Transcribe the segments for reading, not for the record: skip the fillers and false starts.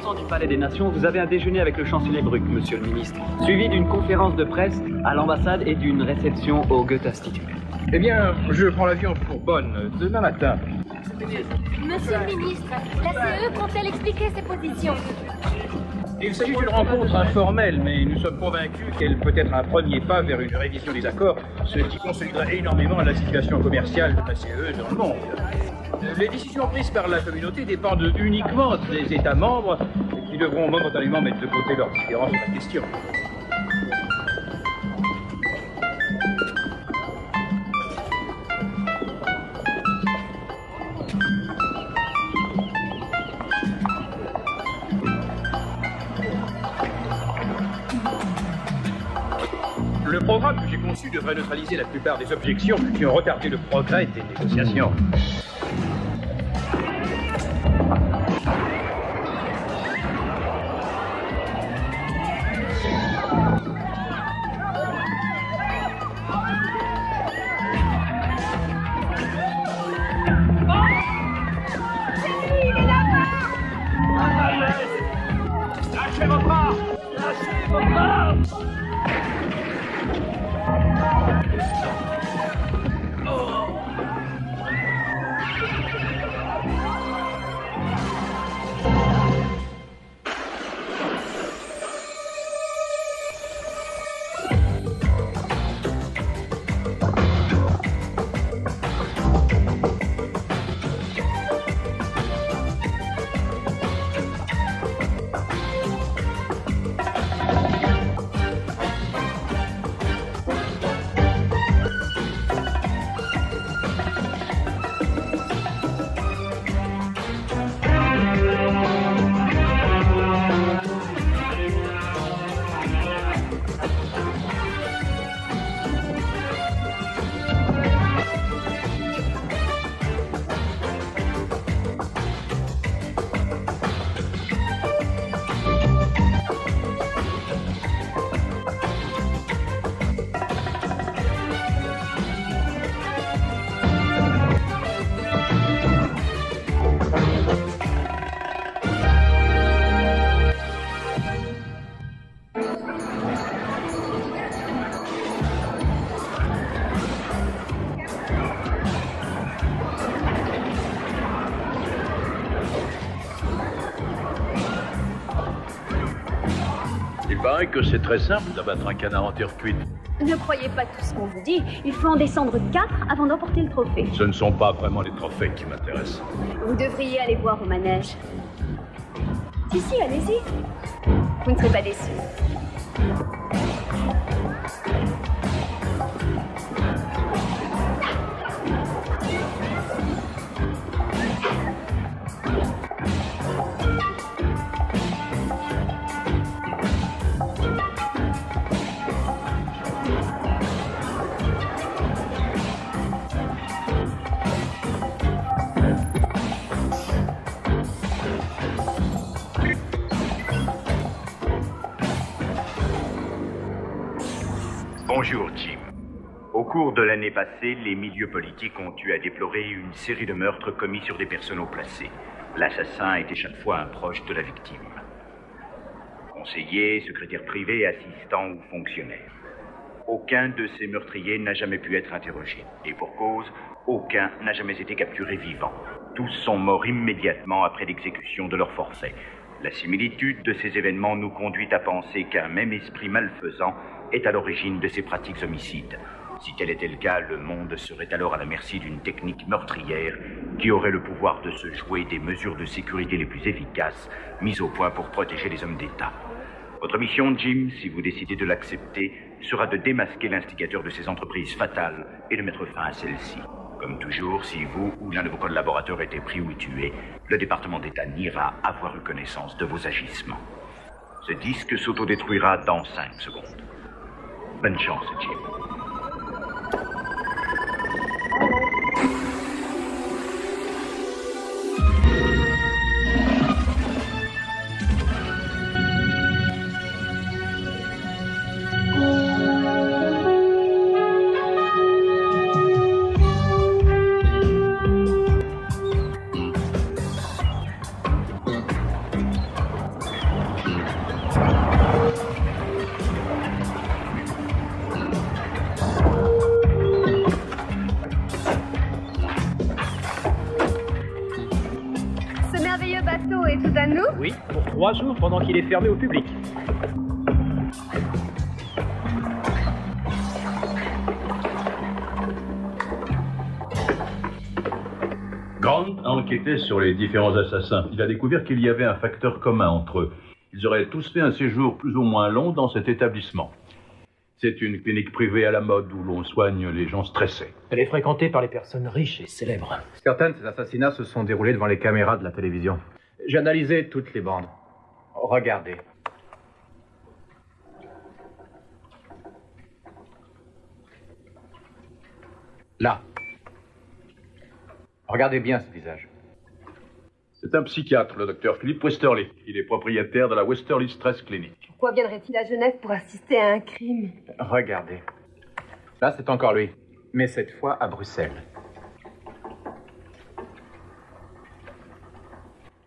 sortant du Palais des Nations, vous avez un déjeuner avec le chancelier Bruck, monsieur le ministre, suivi d'une conférence de presse à l'ambassade et d'une réception au Goethe-Institut. Eh bien, je prends l'avion pour Bonn demain matin. Monsieur le ministre, la CE compte-t-elle expliquer ses positions? Il s'agit d'une rencontre informelle, mais nous sommes convaincus qu'elle peut être un premier pas vers une révision des accords, ce qui consoliderait énormément la situation commerciale de la CE dans le monde. Les décisions prises par la communauté dépendent uniquement des États membres qui devront momentanément mettre de côté leurs différences sur la question. Le programme que j'ai conçu devrait neutraliser la plupart des objections qui ont retardé le progrès des négociations. Lâchez vos bras! Lâchez vos bras! Il paraît que c'est très simple d'abattre un canard en terre cuite. Ne croyez pas tout ce qu'on vous dit. Il faut en descendre 4 avant d'emporter le trophée. Ce ne sont pas vraiment les trophées qui m'intéressent. Vous devriez aller voir au manège. Si, allez-y. Vous ne serez pas déçus. Bonjour, Jim. Au cours de l'année passée, les milieux politiques ont eu à déplorer une série de meurtres commis sur des personnes haut placées. L'assassin était chaque fois un proche de la victime. Conseiller, secrétaire privé, assistant ou fonctionnaire. Aucun de ces meurtriers n'a jamais pu être interrogé. Et pour cause, aucun n'a jamais été capturé vivant. Tous sont morts immédiatement après l'exécution de leur forfait. La similitude de ces événements nous conduit à penser qu'un même esprit malfaisant est à l'origine de ces pratiques homicides. Si tel était le cas, le monde serait alors à la merci d'une technique meurtrière qui aurait le pouvoir de se jouer des mesures de sécurité les plus efficaces mises au point pour protéger les hommes d'État. Votre mission, Jim, si vous décidez de l'accepter, sera de démasquer l'instigateur de ces entreprises fatales et de mettre fin à celles-ci. Comme toujours, si vous ou l'un de vos collaborateurs était pris ou tué, le département d'État n'ira avoir eu connaissance de vos agissements. Ce disque s'autodétruira dans 5 secondes. Bonne chance, Jim. 3 jours pendant qu'il est fermé au public. Grant a enquêté sur les différents assassins. Il a découvert qu'il y avait un facteur commun entre eux. Ils auraient tous fait un séjour plus ou moins long dans cet établissement. C'est une clinique privée à la mode où l'on soigne les gens stressés. Elle est fréquentée par les personnes riches et célèbres. Certains de ces assassinats se sont déroulés devant les caméras de la télévision. J'ai analysé toutes les bandes. Regardez. Là. Regardez bien ce visage. C'est un psychiatre, le docteur Philippe Westerly. Il est propriétaire de la Westerly Stress Clinic. Pourquoi viendrait-il à Genève pour assister à un crime? Regardez. Là, c'est encore lui. Mais cette fois à Bruxelles.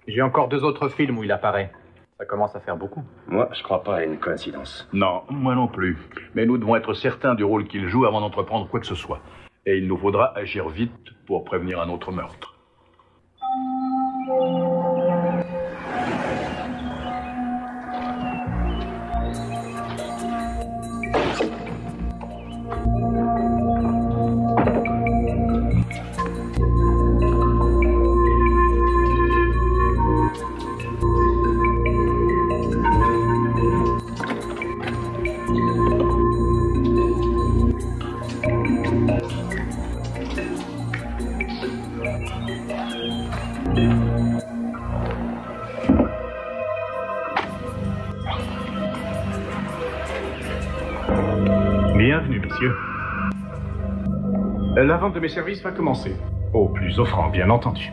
J'ai encore 2 autres films où il apparaît. Ça commence à faire beaucoup. Moi, je crois pas à une coïncidence. Non, moi non plus. Mais nous devons être certains du rôle qu'il joue avant d'entreprendre quoi que ce soit. Et il nous faudra agir vite pour prévenir un autre meurtre. Bienvenue, messieurs. La vente de mes services va commencer. Au plus offrant, bien entendu.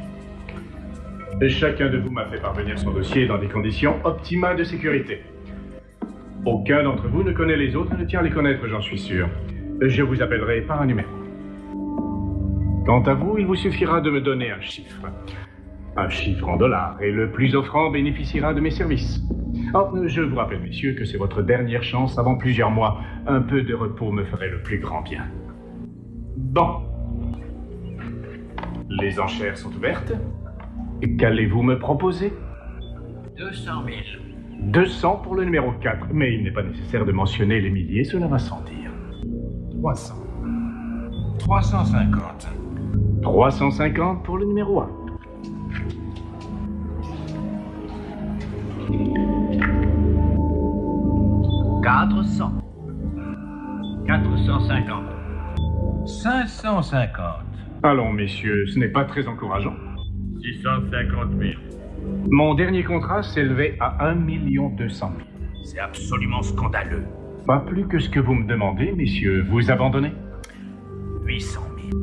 Chacun de vous m'a fait parvenir son dossier dans des conditions optimales de sécurité. Aucun d'entre vous ne connaît les autres et ne tient à les connaître, j'en suis sûr. Je vous appellerai par un numéro. Quant à vous, il vous suffira de me donner un chiffre. Un chiffre en dollars, et le plus offrant bénéficiera de mes services. Oh, je vous rappelle, messieurs, que c'est votre dernière chance avant plusieurs mois. Un peu de repos me ferait le plus grand bien. Bon. Les enchères sont ouvertes. Qu'allez-vous me proposer? 200 000. 200 pour le numéro 4, mais il n'est pas nécessaire de mentionner les milliers, cela va sans dire. 300. 350. 350 pour le numéro 1. « 400. 450. 550. Allons, messieurs, ce n'est pas très encourageant. 650 000. Mon dernier contrat s'élevait à 1 200 000. C'est absolument scandaleux. Pas plus que ce que vous me demandez, messieurs. Vous abandonnez? 800 000.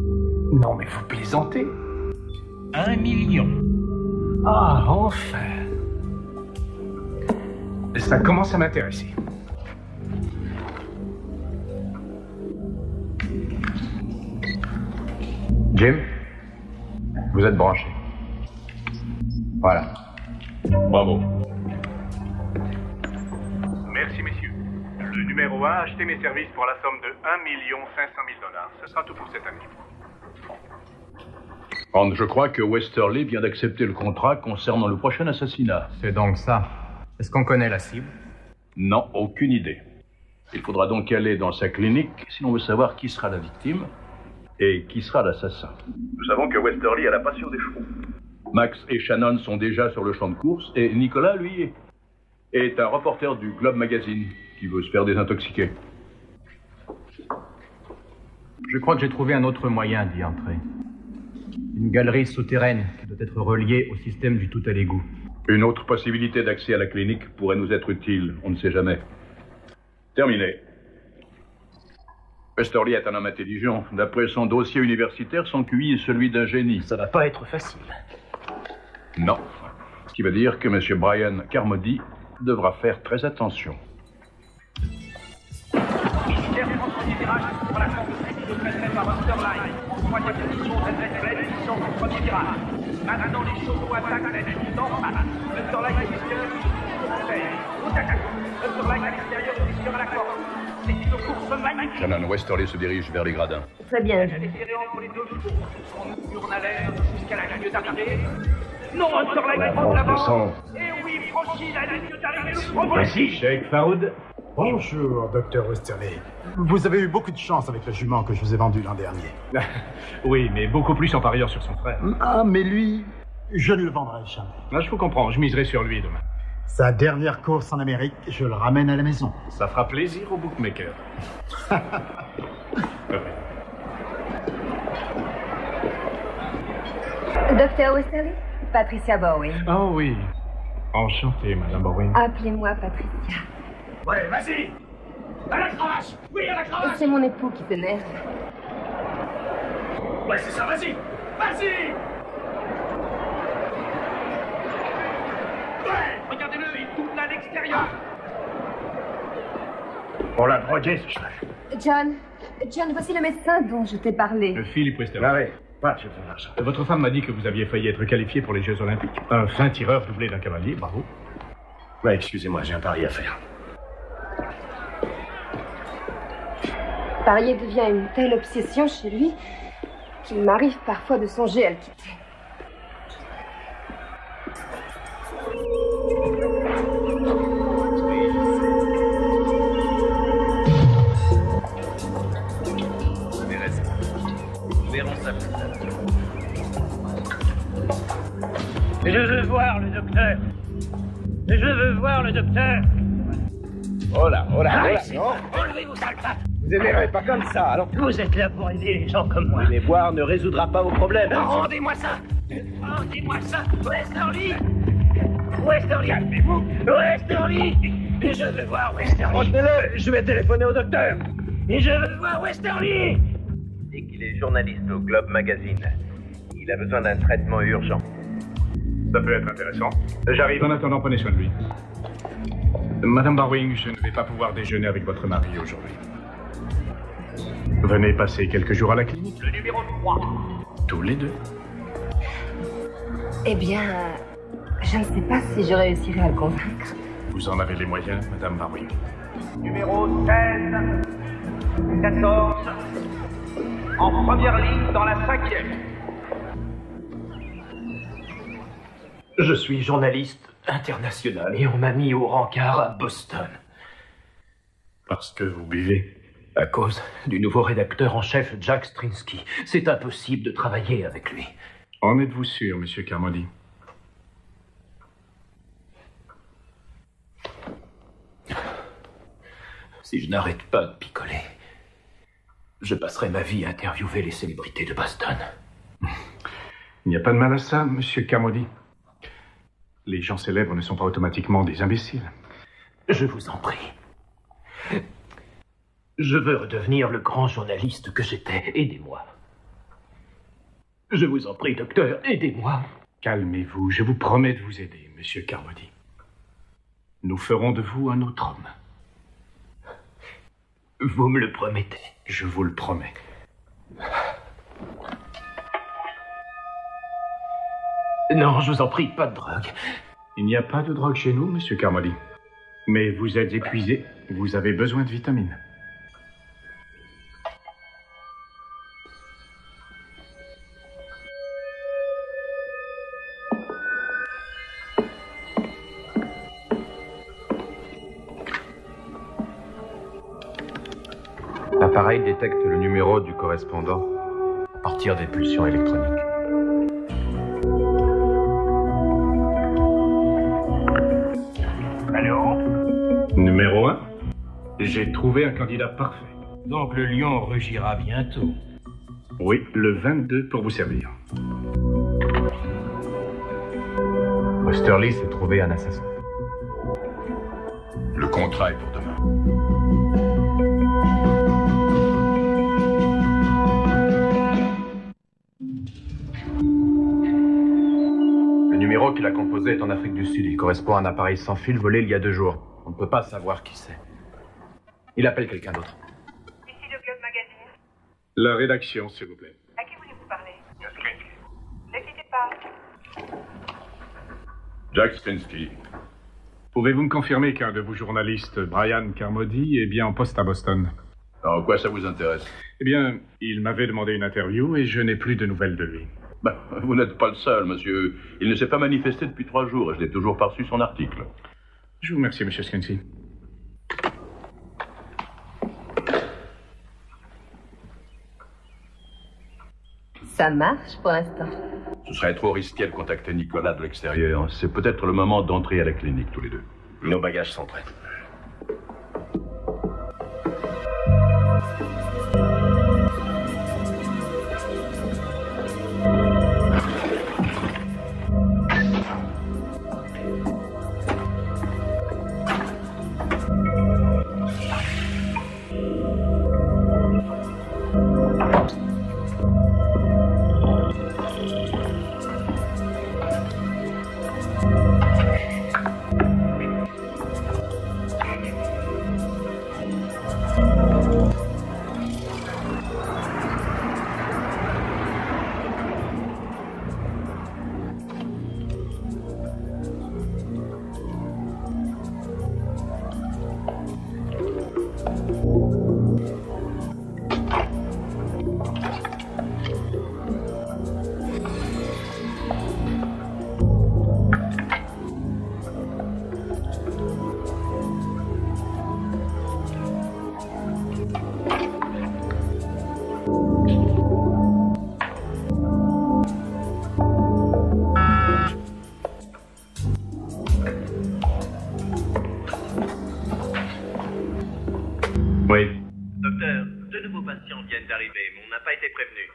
Non, mais vous plaisantez. 1 million. Ah, enfin. Ça commence à m'intéresser. Jim, vous êtes branché. Voilà. Bravo. Merci, messieurs. Le numéro 1 a acheté mes services pour la somme de 1 500 000 $. Ce sera tout pour cette année. Grant, je crois que Westerly vient d'accepter le contrat concernant le prochain assassinat. C'est donc ça. Est-ce qu'on connaît la cible? Non, aucune idée. Il faudra donc aller dans sa clinique si l'on veut savoir qui sera la victime et qui sera l'assassin. Nous savons que Westerly a la passion des chevaux. Max et Shannon sont déjà sur le champ de course et Nicolas, lui, est un reporter du Globe Magazine qui veut se faire désintoxiquer. Je crois que j'ai trouvé un autre moyen d'y entrer. Une galerie souterraine qui doit être reliée au système du tout à l'égout. Une autre possibilité d'accès à la clinique pourrait nous être utile, on ne sait jamais. Terminé. Westerly est un homme intelligent. D'après son dossier universitaire, son QI est celui d'un génie. Ça va pas être facile. Non. Ce qui veut dire que M. Brian Carmody devra faire très attention. Ministère du premier virage pour la chambre de prêterait par Westerly. Troisième position, Redred puissant au premier virage. Maintenant, les chevaux attaquent la ligne d'en face. Westerly est l'extérieur du conseil. Haute attaque. Westerly à l'extérieur, position à la corde. C'est une course magnifique. Shannon, Westerly se dirige vers les gradins. Très bien. Elle est serrée entre les deux chevaux. Son mur en haleine jusqu'à la ligne d'arrivée. Non, Hunter Light prend l'avance. Et oui, franchit la ligne d'arrivée le premier. Voici, Sheikh Faroud. Bonjour, docteur Westerly. Vous avez eu beaucoup de chance avec le jument que je vous ai vendu l'an dernier. Oui, mais beaucoup plus en pariant sur son frère. Ah, mais lui, je ne le vendrai jamais. Là, je vous comprends, je miserai sur lui demain. Sa dernière course en Amérique, je le ramène à la maison. Ça fera plaisir au bookmaker. Docteur Westerly, Patricia Bowen. Oh oui. Enchanté, Madame Bowen. Appelez-moi Patricia. Ouais, vas-y. À la cravache. Oui, à la cravache. C'est mon époux qui s'énerve. Ouais, c'est ça, vas-y. Vas-y. Ouais, regardez-le, il tourne à l'extérieur. On l'a drogué, ce cheval. John, voici le médecin dont je t'ai parlé. Philippe Westerly. Ah oui, pas j'ai besoin d'argent. Votre femme m'a dit que vous aviez failli être qualifié pour les Jeux Olympiques. Un fin tireur doublé d'un cavalier, bravo. Ouais, excusez-moi, j'ai un pari à faire. Parier devient une telle obsession chez lui qu'il m'arrive parfois de songer à le quitter. Verrons ça plus tard. Je veux voir le docteur. Je veux voir le docteur. Oh là, Non. Enlevez-vous ça, le pape. Vous aimerez pas comme ça, alors. Vous êtes là pour aider les gens comme moi. Mais boire ne résoudra pas vos problèmes. Rendez-moi ça. Rendez-moi ça. Westerly. Westerly, calmez-vous. Westerly. Je veux voir Westerly. Retenez-le, je vais téléphoner au docteur. Et je veux voir Westerly. Il dit qu'il est journaliste au Globe Magazine. Il a besoin d'un traitement urgent. Ça peut être intéressant. J'arrive. En attendant, prenez soin de lui. Madame Barwing, je ne vais pas pouvoir déjeuner avec votre mari aujourd'hui. Venez passer quelques jours à la clinique. Le numéro 3. Tous les deux. Eh bien, je ne sais pas si je réussirai à le convaincre. Vous en avez les moyens, Madame Barwing. Numéro 16. 14. En première ligne dans la 5e. Je suis journaliste international et on m'a mis au rencard à Boston. Parce que vous buvez. À cause du nouveau rédacteur en chef, Jack Strinsky. C'est impossible de travailler avec lui. En êtes-vous sûr, Monsieur Carmody? Si je n'arrête pas de picoler, je passerai ma vie à interviewer les célébrités de Boston. Il n'y a pas de mal à ça, Monsieur Carmody. Les gens célèbres ne sont pas automatiquement des imbéciles. Je vous en prie. Je veux redevenir le grand journaliste que j'étais. Aidez-moi. Je vous en prie, docteur, aidez-moi. Calmez-vous, je vous promets de vous aider, Monsieur Carmody. Nous ferons de vous un autre homme. Vous me le promettez? Je vous le promets. Non, je vous en prie, pas de drogue. Il n'y a pas de drogue chez nous, Monsieur Carmody. Mais vous êtes épuisé, vous avez besoin de vitamines. L'appareil détecte le numéro du correspondant à partir des pulsions électroniques. Allô? Numéro 1. J'ai trouvé un candidat parfait. Donc le lion rugira bientôt. Oui, le 22 pour vous servir. Westerly s'est trouvé un assassin. Le contrat est pour demain. Le numéro qu'il a composé est en Afrique du Sud. Il correspond à un appareil sans fil volé il y a 2 jours. On ne peut pas savoir qui c'est. Il appelle quelqu'un d'autre. Ici le Globe Magazine. La rédaction, s'il vous plaît. À qui voulez-vous parler? Ne quittez pas. Jack Strinsky. Pouvez-vous me confirmer qu'un de vos journalistes, Brian Carmody, est bien en poste à Boston? En quoi ça vous intéresse? Eh bien, il m'avait demandé une interview et je n'ai plus de nouvelles de lui. Ben, vous n'êtes pas le seul, monsieur. Il ne s'est pas manifesté depuis 3 jours et je n'ai toujours pas reçu son article. Je vous remercie, monsieur Skensi. Ça marche pour l'instant. Ce serait trop risqué de contacter Nicolas de l'extérieur. C'est peut-être le moment d'entrer à la clinique, tous les deux. Nos bagages sont prêts. Oui. Docteur, 2 nouveaux patients viennent d'arriver, mais on n'a pas été prévenus.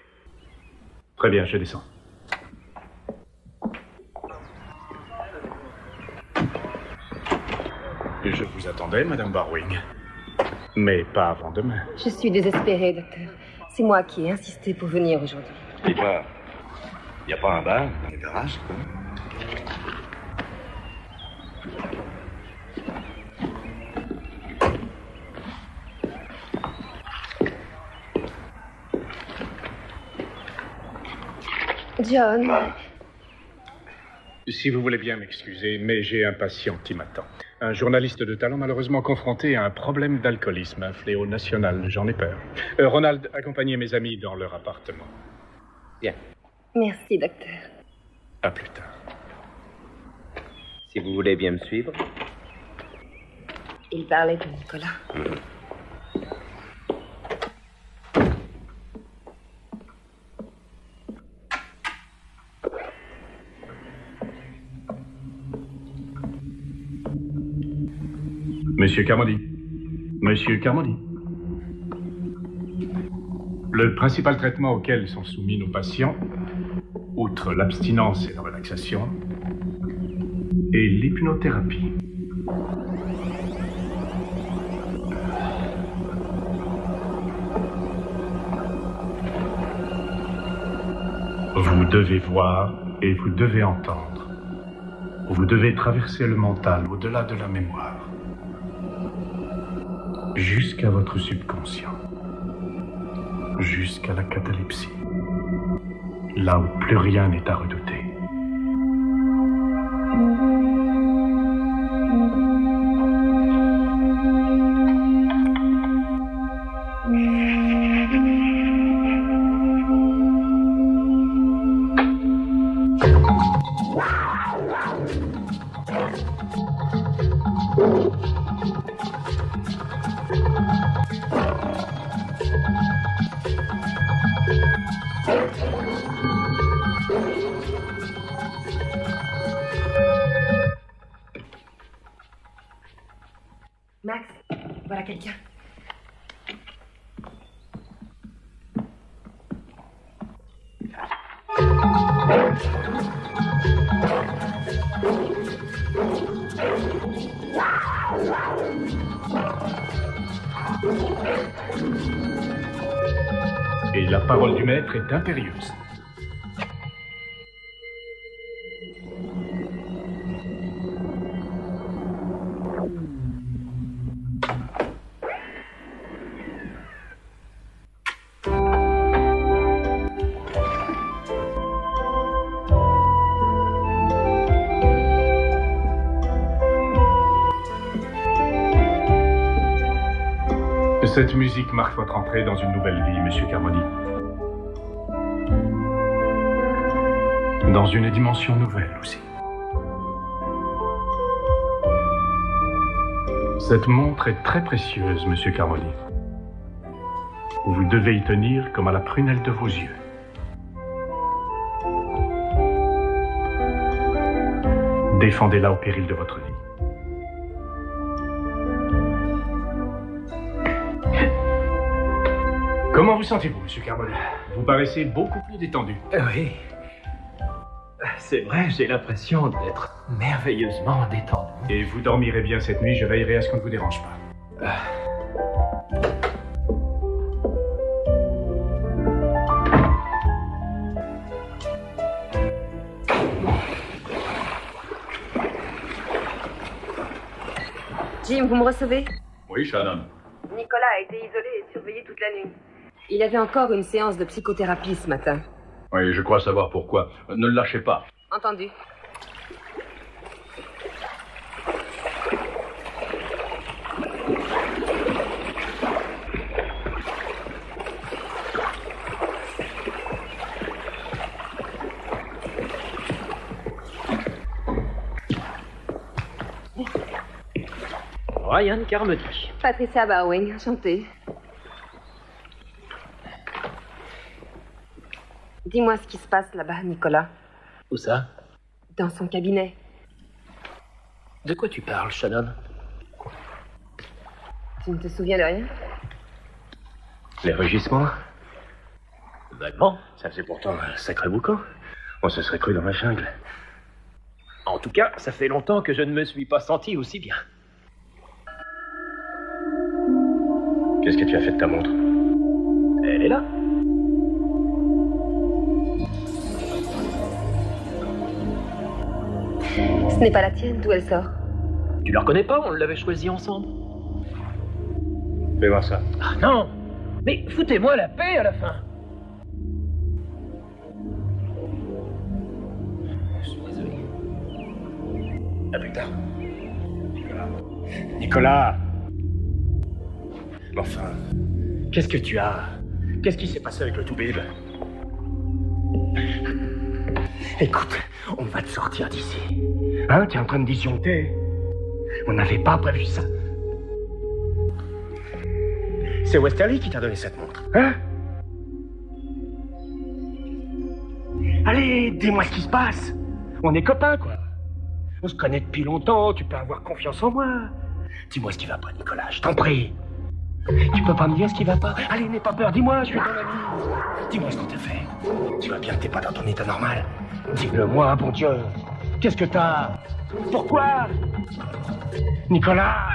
Très bien, je descends. Je vous attendais, Madame Barwing. Mais pas avant demain. Je suis désespérée, docteur. C'est moi qui ai insisté pour venir aujourd'hui. Et quoi? Y a pas un bar dans les garages, quoi? John. Si vous voulez bien m'excuser, mais j'ai un patient qui m'attend. Un journaliste de talent malheureusement confronté à un problème d'alcoolisme, un fléau national, j'en ai peur. Ronald, accompagnez mes amis dans leur appartement. Bien. Merci, docteur. À plus tard. Si vous voulez bien me suivre. Il parlait de Nicolas. Monsieur Carmody. Monsieur Carmody. Le principal traitement auquel sont soumis nos patients, outre l'abstinence et la relaxation, est l'hypnothérapie. Vous devez voir et vous devez entendre. Vous devez traverser le mental au-delà de la mémoire. Jusqu'à votre subconscient, jusqu'à la catalepsie, là où plus rien n'est à redouter. Max, voilà quelqu'un. Et la parole du maître est impérieuse. Cette musique marque votre entrée dans une nouvelle vie, Monsieur Carmody. Dans une dimension nouvelle aussi. Cette montre est très précieuse, Monsieur Carmody. Vous devez y tenir comme à la prunelle de vos yeux. Défendez-la au péril de votre vie. Comment vous sentez-vous, Monsieur Carmody? Vous paraissez beaucoup plus détendu. Oui. C'est vrai, j'ai l'impression d'être merveilleusement détendu. Et vous dormirez bien cette nuit, je veillerai à ce qu'on ne vous dérange pas. Jim, vous me recevez? Oui, Shannon. Nicolas a été isolé et surveillé toute la nuit. Il avait encore une séance de psychothérapie ce matin. Oui, je crois savoir pourquoi. Ne le lâchez pas. Entendu. Ryan Carmody. Patricia Barwing, enchantée. Dis-moi ce qui se passe là-bas, Nicolas. Où ça? Dans son cabinet. De quoi tu parles, Shannon? Tu ne te souviens de rien? Les rugissements? Vaguement. Ça c'est pourtant un sacré boucan. On se serait cru dans la jungle. En tout cas, ça fait longtemps que je ne me suis pas senti aussi bien. Qu'est-ce que tu as fait de ta montre? Elle est là. Ce n'est pas la tienne, d'où elle sort? Tu la reconnais pas? On l'avait choisie ensemble. Fais voir ça. Ah non! Mais foutez-moi la paix à la fin! Je suis désolé. À plus tard. Nicolas! Enfin, qu'est-ce que tu as? Qu'est-ce qui s'est passé avec le Toubib? Écoute, on va te sortir d'ici. Hein, t'es en train de disjoncter? On n'avait pas prévu ça. C'est Westerly qui t'a donné cette montre, hein? Allez, dis-moi ce qui se passe. On est copains, quoi. On se connaît depuis longtemps, tu peux avoir confiance en moi. Dis-moi ce qui va pas, Nicolas, je t'en prie. Tu peux pas me dire ce qui va pas? Allez, n'aie pas peur, dis-moi, je suis ton ami. Dis-moi ce qu'on t'a fait. Tu vois bien que t'es pas dans ton état normal. Dis-le-moi, bon Dieu. Qu'est-ce que t'as? Pourquoi? Nicolas!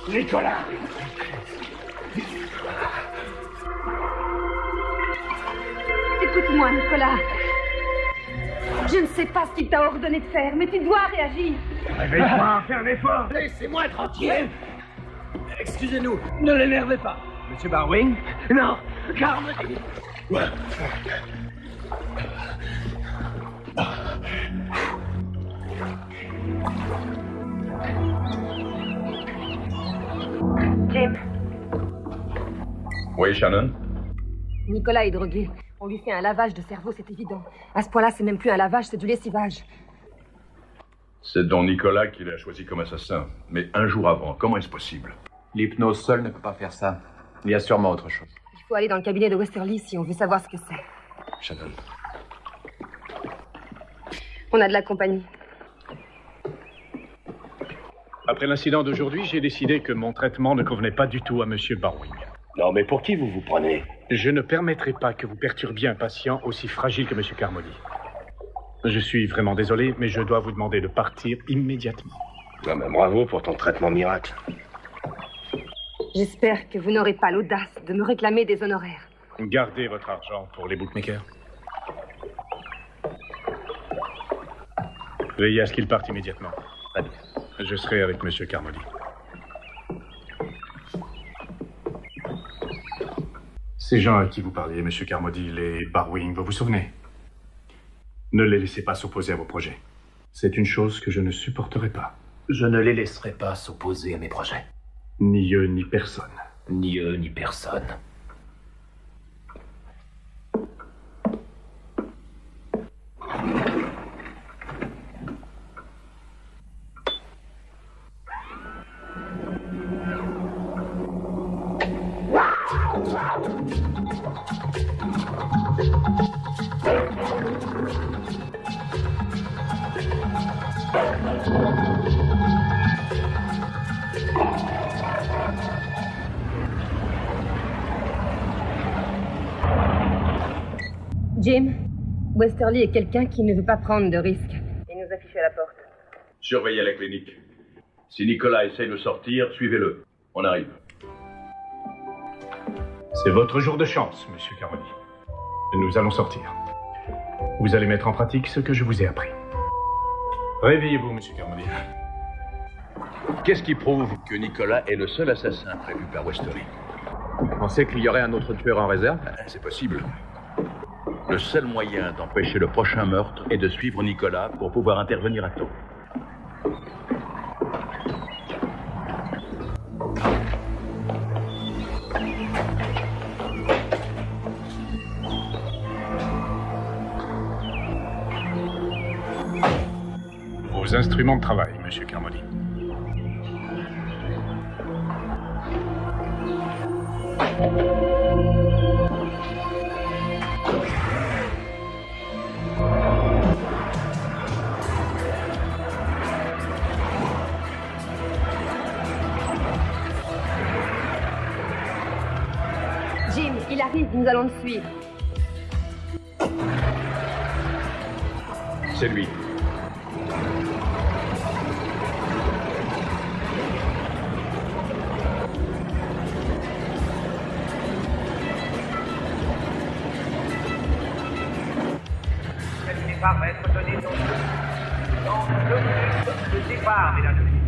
Nicolas! Écoute-moi, Nicolas. Je ne sais pas ce qu'il t'a ordonné de faire, mais tu dois réagir. Réveille-toi, fais un effort. Laissez-moi tranquille! Excusez-nous, ne l'énervez pas. Monsieur Barwing? Non, Carmody. Jim, Oui, Shannon? Nicolas est drogué. On lui fait un lavage de cerveau, c'est évident. À ce point-là, c'est même plus un lavage, c'est du lessivage. C'est donc Nicolas qui l'a choisi comme assassin. Mais un jour avant, comment est-ce possible? L'hypnose seule ne peut pas faire ça. Il y a sûrement autre chose. Il faut aller dans le cabinet de Westerly si on veut savoir ce que c'est. Shannon. On a de la compagnie. Après l'incident d'aujourd'hui, j'ai décidé que mon traitement ne convenait pas du tout à Monsieur Barwing. Non, mais pour qui vous vous prenez? Je ne permettrai pas que vous perturbiez un patient aussi fragile que Monsieur Carmody. Je suis vraiment désolé, mais je dois vous demander de partir immédiatement. Non, mais bravo pour ton traitement miracle. J'espère que vous n'aurez pas l'audace de me réclamer des honoraires. Gardez votre argent pour les bookmakers. Veillez à ce qu'il parte immédiatement. Très bien. Je serai avec M. Carmody. Ces gens à qui vous parliez, M. Carmody, les Barwing, vous vous souvenez? Ne les laissez pas s'opposer à vos projets. C'est une chose que je ne supporterai pas. Je ne les laisserai pas s'opposer à mes projets. Ni eux, ni personne. Ni eux, ni personne. Jim, Westerly est quelqu'un qui ne veut pas prendre de risques. Et nous affiche à la porte. Surveillez la clinique. Si Nicolas essaye de sortir, suivez-le. On arrive. C'est votre jour de chance, M. Carmody. Nous allons sortir. Vous allez mettre en pratique ce que je vous ai appris. Réveillez-vous, M. Carmody. Qu'est-ce qui prouve que Nicolas est le seul assassin prévu par Westerly? Vous pensez qu'il y aurait un autre tueur en réserve? C'est possible. Le seul moyen d'empêcher le prochain meurtre est de suivre Nicolas pour pouvoir intervenir à temps. Vos instruments de travail, M. Carmody. Jim, il arrive, nous allons le suivre. C'est lui. Le départ va être donné dans 2 minutes de départ, mesdames et messieurs.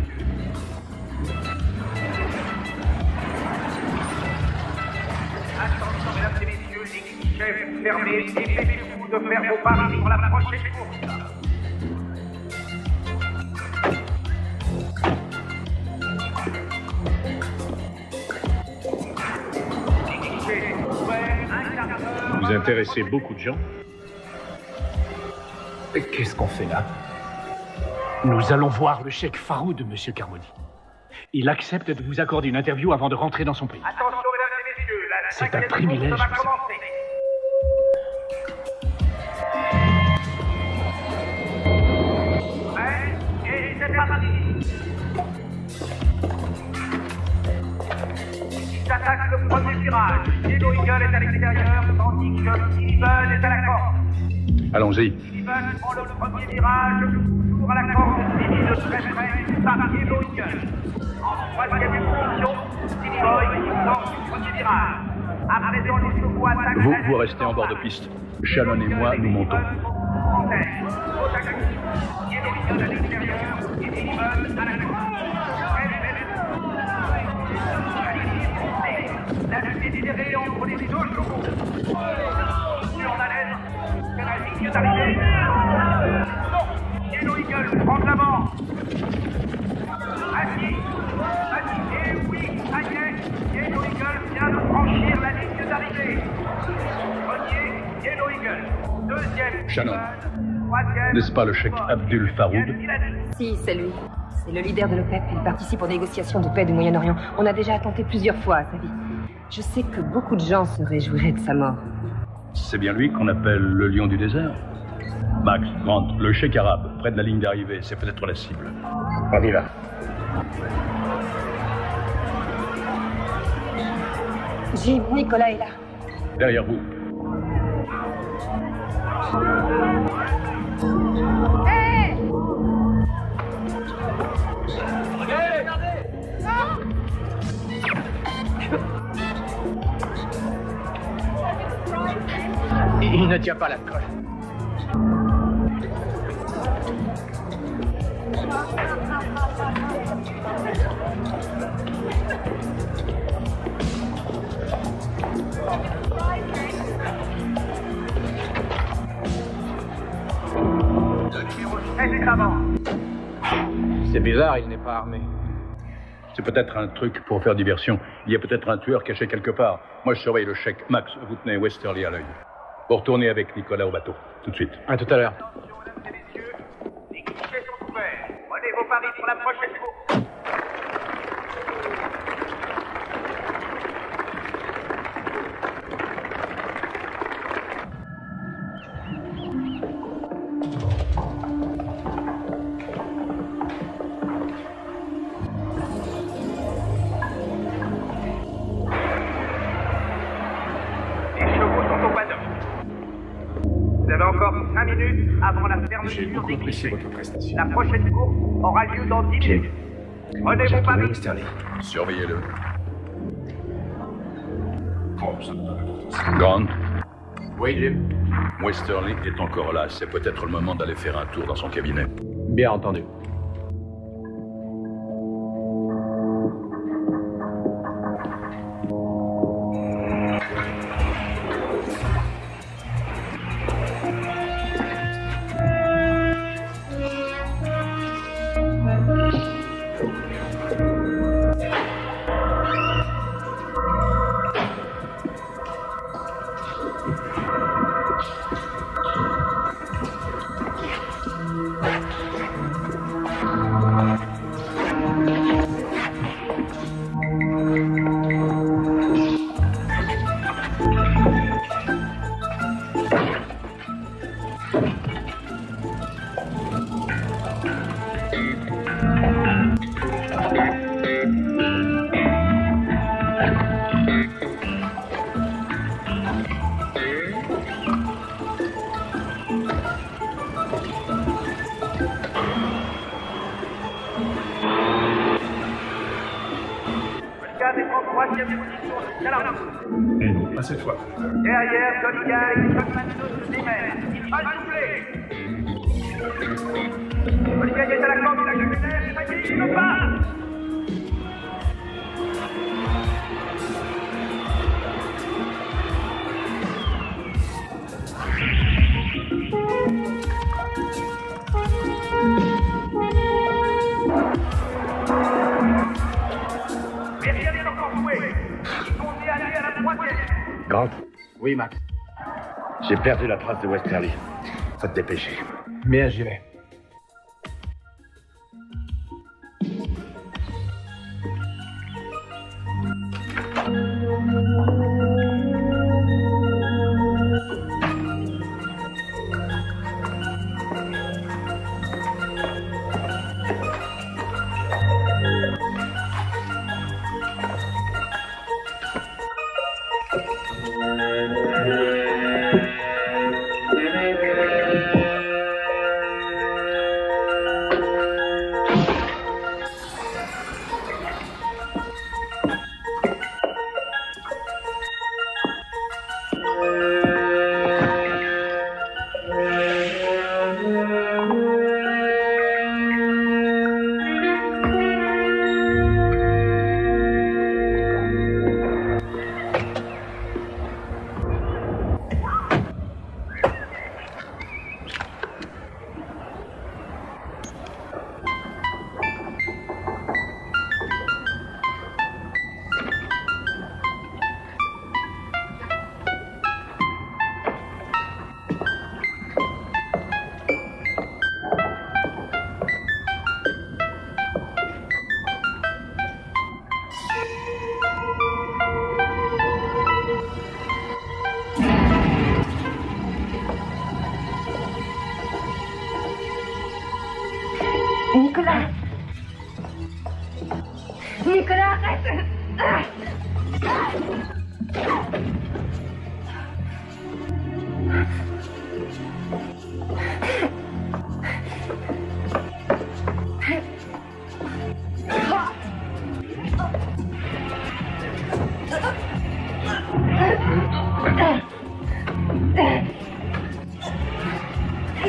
Attention, mesdames et messieurs, les guichets fermés, dépêchez-vous de faire vos paris pour la prochaine course. Les guichets ouverts, un quart d'heure. Vous intéressez beaucoup de gens. Qu'est-ce qu'on fait là? Nous allons voir le cheikh Faroud, M. Carmody. Il accepte de vous accorder une interview avant de rentrer dans son pays. Attention, mesdames et messieurs, la C'est un 5e privilège, course va vous savez. commencer. Prêt? Et c'est parti. Il s'attaque le premier virage. Yellow Eagle est à l'extérieur, tandis que Steven est à la corde. Allons-y. Steven prend le premier virage, toujours à la corde, suivi de très près par Yellow Eagle. En troisième position, Stevie Boy qui sort du premier virage. À présent, les chevaux attaquent. Vous restez en bord de piste. Shannon et moi, nous montons. Yellow Eagle à l'extérieur et Steven à la corde. La lutte est serrée entre les 2 chevaux. Sur la laine, c'est la ligne d'arrivée. Yellow Eagle prend de l'avant. Assis, et oui, ça y est, Yellow Eagle vient de franchir la ligne d'arrivée. Premier, Yellow Eagle. Deuxième, Shannon, troisième. n'est-ce pas le cheikh Abdul Faroud? Si, c'est lui. C'est le leader de l'OPEP. Il participe aux négociations de paix du Moyen-Orient. On a déjà attenté plusieurs fois à sa vie. Je sais que beaucoup de gens se réjouiraient de sa mort. C'est bien lui qu'on appelle le lion du désert. Max, Grant, le cheikh arabe, près de la ligne d'arrivée, c'est peut-être la cible. On y va. Jim, Nicolas est là. Derrière vous. Hé! Il ne tient pas la colle. Faites avant. C'est bizarre, il n'est pas armé. C'est peut-être un truc pour faire diversion. Il y a peut-être un tueur caché quelque part. Moi, je surveille le chèque. Max, vous tenez Westerly à l'œil. Vous retournez avec Nicolas au bateau. Tout de suite. À tout à l'heure. Les guichets sont ouverts. Prenez vos paris pour la prochaine course. Vous avez encore 5 minutes avant la fermeture des guichets. La prochaine course aura lieu dans 10 minutes. Prenez vos paris. Surveillez-le. Grant. Oui, Jim. Westerly est encore là. C'est peut-être le moment d'aller faire un tour dans son cabinet. Bien entendu. Et non, pas cette fois. Derrière, Johnny Guy, Chuck Mandos se démène. Il va doubler. Johnny Guy est à la corde, il a que l'air, il ne passe. Grant? Oui, Max. J'ai perdu la trace de Westerly. Faut te dépêcher. Bien, j'y vais. Nicolas! Nicolas, arrête!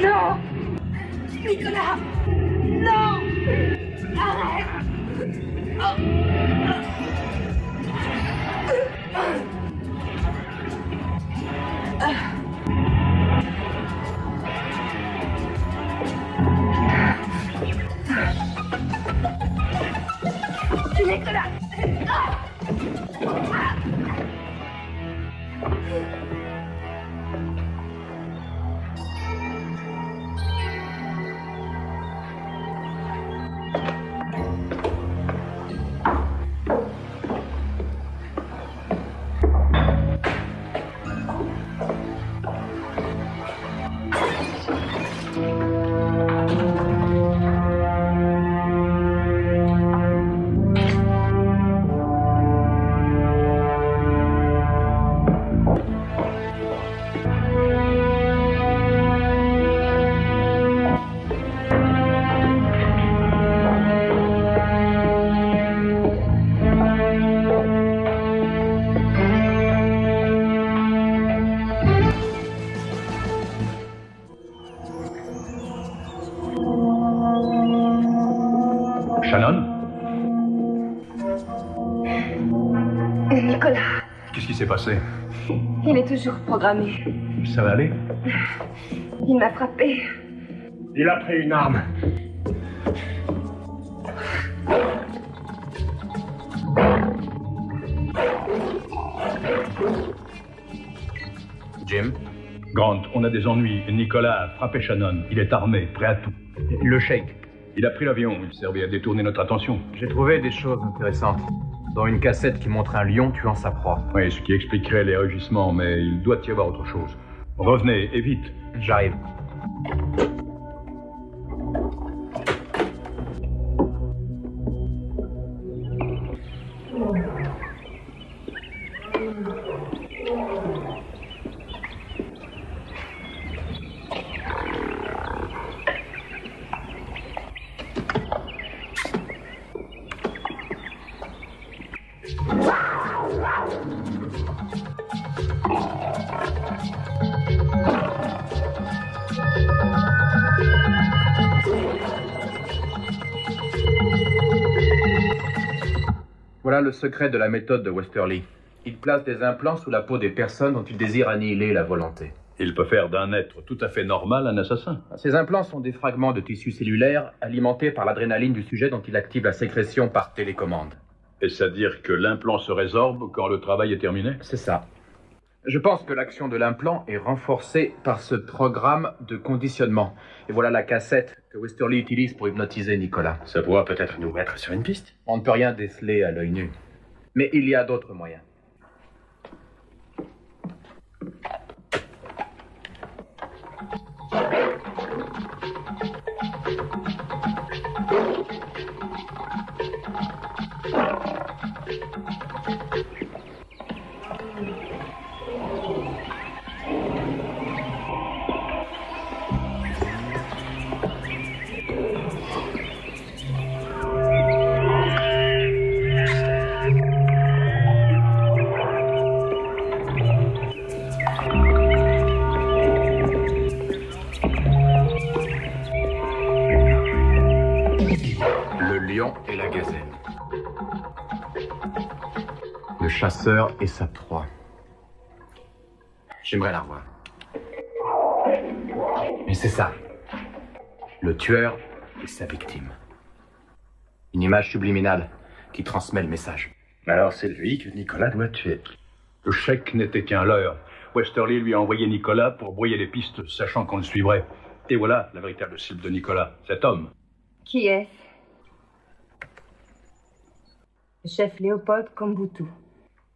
Non! Nicolas! Non! Arrête! Nicolas, Qu'est-ce qui s'est passé? il est toujours programmé. Ça va aller? Il m'a frappé. Il a pris une arme. Jim? Grant, on a des ennuis. Nicolas a frappé Shannon. Il est armé, prêt à tout. Le Sheikh. Il a pris l'avion. Il servait à détourner notre attention. J'ai trouvé des choses intéressantes. Dont une cassette qui montre un lion tuant sa proie. Oui, ce qui expliquerait les rugissements, mais il doit y avoir autre chose. Revenez, et vite. J'arrive. Voilà le secret de la méthode de Westerly. Il place des implants sous la peau des personnes dont il désire annihiler la volonté. Il peut faire d'un être tout à fait normal un assassin. Ces implants sont des fragments de tissu cellulaire alimentés par l'adrénaline du sujet dont il active la sécrétion par télécommande. Est-ce à dire que l'implant se résorbe quand le travail est terminé? C'est ça. Je pense que l'action de l'implant est renforcée par ce programme de conditionnement. Et voilà la cassette que Westerly utilise pour hypnotiser Nicolas. Ça pourra peut-être nous mettre sur une piste. On ne peut rien déceler à l'œil nu. Mais il y a d'autres moyens. Et la gazelle. Le chasseur et sa proie. J'aimerais la revoir. Mais c'est ça. Le tueur et sa victime. Une image subliminale qui transmet le message. Alors c'est lui que Nicolas doit tuer. Le Sheikh n'était qu'un leurre. Westerly lui a envoyé Nicolas pour brouiller les pistes, sachant qu'on le suivrait. Et voilà la véritable cible de Nicolas, cet homme. Qui est-ce? Le chef Léopold Komboutou,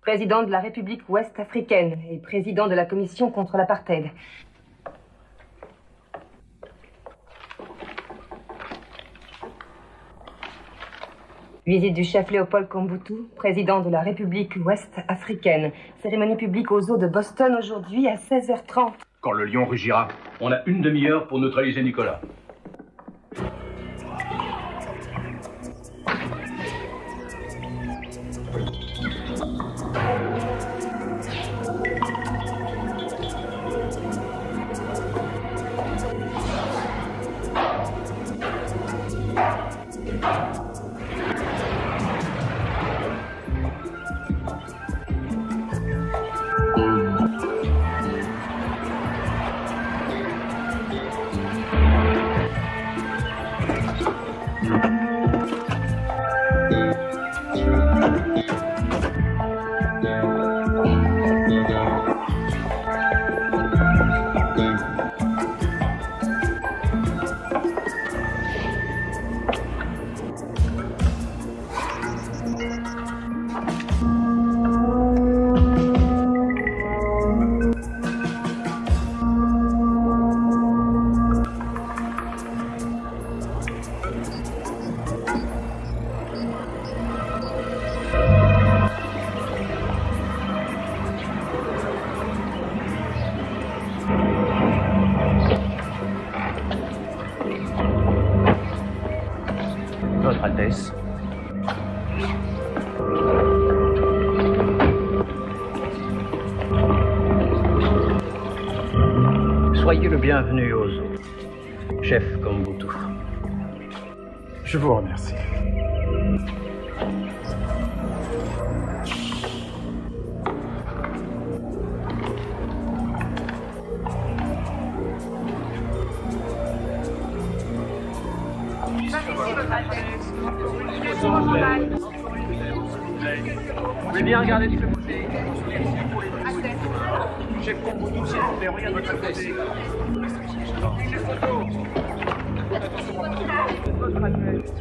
président de la République ouest-africaine et président de la Commission contre l'apartheid. Visite du chef Léopold Komboutou, président de la République ouest-africaine. Cérémonie publique aux eaux de Boston aujourd'hui à 16h30. Quand le lion rugira. On a une demi-heure pour neutraliser Nicolas. Votre Altesse. Soyez le bienvenu aux eaux, chef Komboutou. Je vous remercie. bien regardé du côté. Chef Comboudou, s'il vous plaît, regarde votre adresse. Votre adresse.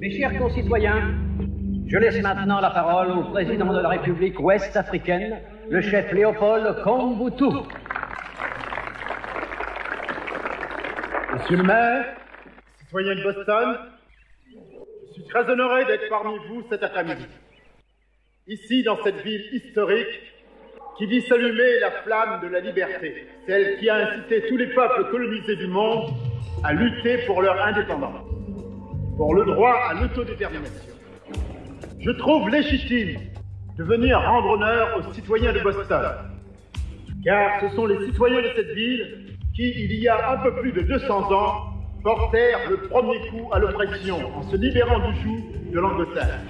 Mes chers concitoyens, je laisse maintenant la parole au président de la République ouest-africaine, le chef Léopold Komboutou. Monsieur le maire, citoyens de Boston, je suis très honoré d'être parmi vous cet après-midi. Ici, dans cette ville historique, qui vit s'allumer la flamme de la liberté, celle qui a incité tous les peuples colonisés du monde à lutter pour leur indépendance, pour le droit à l'autodétermination. Je trouve légitime de venir rendre honneur aux citoyens de Boston, car ce sont les citoyens de cette ville qui, il y a un peu plus de 200 ans, portèrent le premier coup à l'oppression en se libérant du joug de l'Angleterre.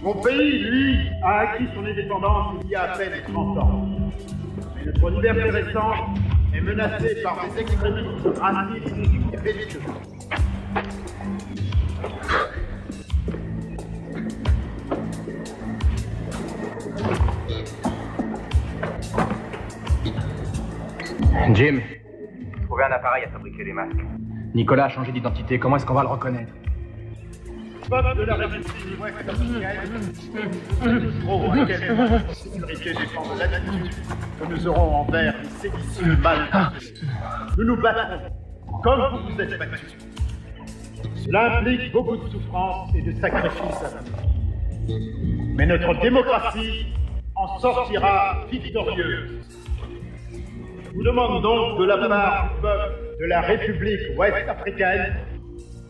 Mon pays, lui, a acquis son indépendance il y a à peine 30 ans. Mais notre liberté récente est menacée par des extrémistes racistes et belliqueux. Jim, Trouver un appareil à fabriquer des masques. Nicolas a changé d'identité. Comment est-ce qu'on va le reconnaître? Peuple de la République ouest-africaine, à quelle sécurité défendre l'attitude que nous aurons envers les séditieux mal. Nous nous battrons comme vous vous êtes battus. Cela implique beaucoup de souffrance et de sacrifices à venir. Mais notre démocratie en sortira victorieuse. Je vous demande donc de la part du peuple de la République ouest-africaine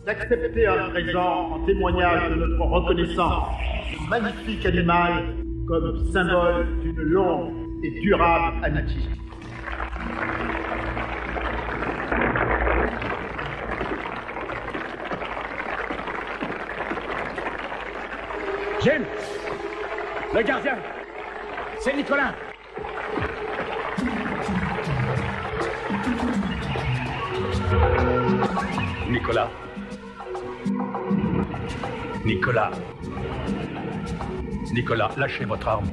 d'accepter un présent en témoignage de notre reconnaissance ce magnifique animal comme symbole d'une longue et durable amitié. Jim, le gardien, c'est Nicolas. Nicolas. Nicolas. Nicolas, lâchez votre arme.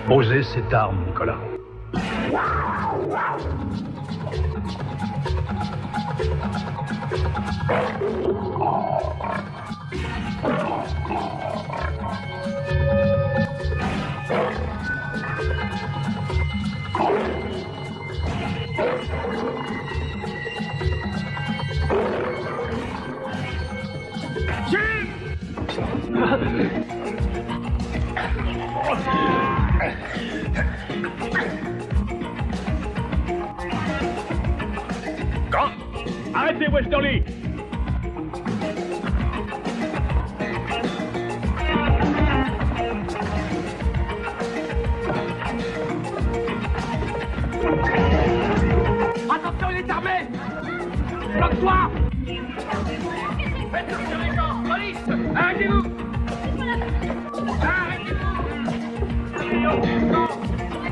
Posez cette arme, Nicolas. Grand, arrêtez Westerly. Attention, il est armé! Bloque-toi! Faites sortir les gens! Police! Arrêtez-vous! Arrêtez-vous!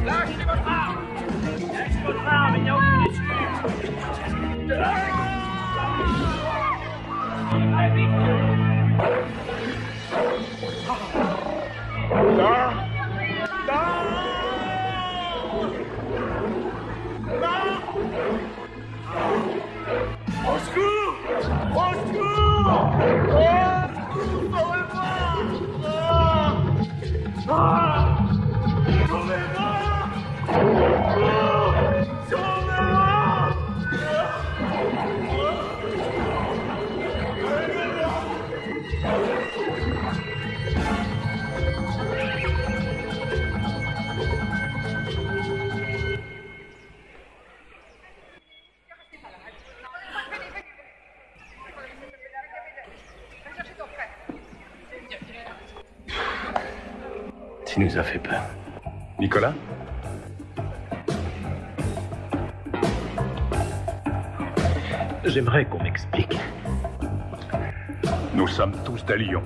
Lâchez votre arme! Lâchez votre arme, il n'y a aucune issue! Allez, vite! Au secours! Au secours! Au secours! Tu nous as fait peur. Nicolas? J'aimerais qu'on m'explique. Nous sommes tous des lions.